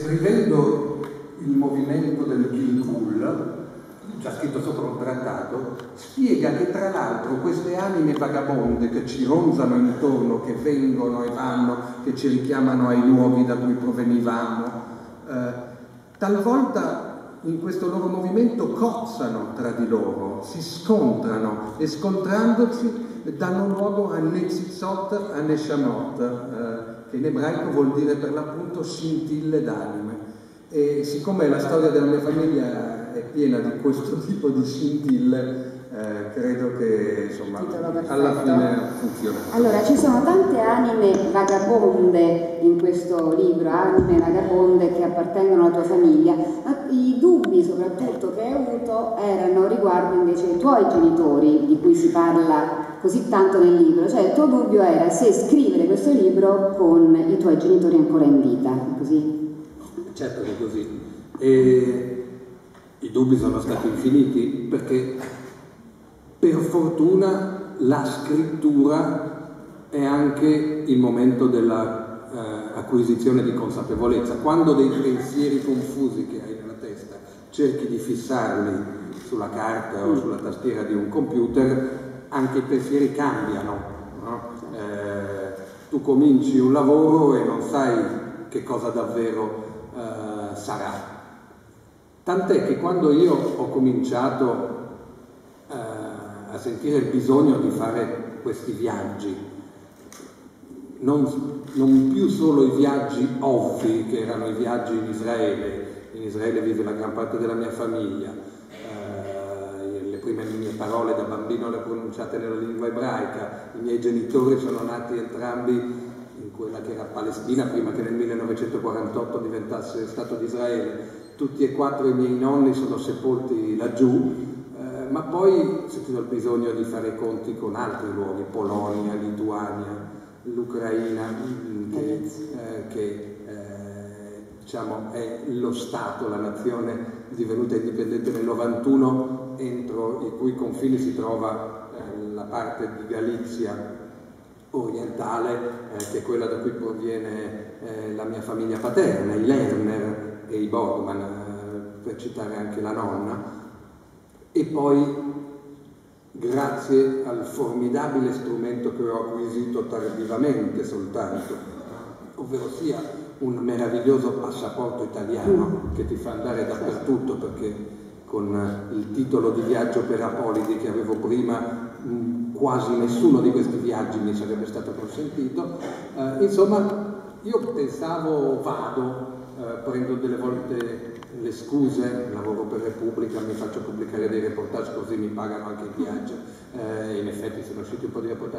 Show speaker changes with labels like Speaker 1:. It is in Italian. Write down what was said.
Speaker 1: descrivendo il movimento del Gilgul, già scritto sopra un trattato, spiega che tra l'altro queste anime vagabonde che ci ronzano intorno, che vengono e vanno, che ci richiamano ai luoghi da cui provenivamo, talvolta in questo loro movimento cozzano tra di loro, si scontrano e scontrandosi danno luogo a Netzizot, a Neshamot, che in ebraico vuol dire per l'appunto scintille d'anime. E siccome la storia della mia famiglia è piena di questo tipo di scintille, credo che insomma alla fine funziona.
Speaker 2: Allora, ci sono tante anime vagabonde in questo libro, anime vagabonde che appartengono alla tua famiglia. I dubbi soprattutto che hai avuto erano riguardo invece ai tuoi genitori, di cui si parla così tanto nel libro. Cioè il tuo dubbio era se scrivere questo libro con i tuoi genitori ancora in vita, così?
Speaker 1: Certo che è così. E i dubbi sono stati infiniti perché per fortuna la scrittura è anche il momento dell'acquisizione di consapevolezza. Quando dei pensieri confusi che hai nella testa cerchi di fissarli sulla carta o sulla tastiera di un computer, anche i pensieri cambiano, no? Tu cominci un lavoro e non sai che cosa davvero sarà. Tant'è che quando io ho cominciato a sentire il bisogno di fare questi viaggi, non più solo i viaggi ovvi che erano i viaggi in Israele vive la gran parte della mia famiglia, le prime mie parole da bambino le ho pronunciate nella lingua ebraica, i miei genitori sono nati entrambi in quella che era Palestina prima che nel 1948 diventasse Stato di Israele, tutti e quattro i miei nonni sono sepolti laggiù, ma poi ho sentito il bisogno di fare i conti con altri luoghi, Polonia, Lituania, l'Ucraina, che diciamo è lo Stato, la nazione divenuta indipendente nel 91, entro i cui confini si trova la parte di Galizia orientale, che è quella da cui proviene la mia famiglia paterna, i Lerner e i Borgman, per citare anche la nonna. E poi, grazie al formidabile strumento che ho acquisito tardivamente soltanto, ovvero sia un meraviglioso passaporto italiano che ti fa andare dappertutto, perché con il titolo di viaggio per Apolidi che avevo prima quasi nessuno di questi viaggi mi sarebbe stato consentito. Insomma, io pensavo prendo delle volte le scuse, lavoro per Repubblica, mi faccio pubblicare dei reportage così mi pagano anche il viaggio, in effetti sono usciti un po' di reportage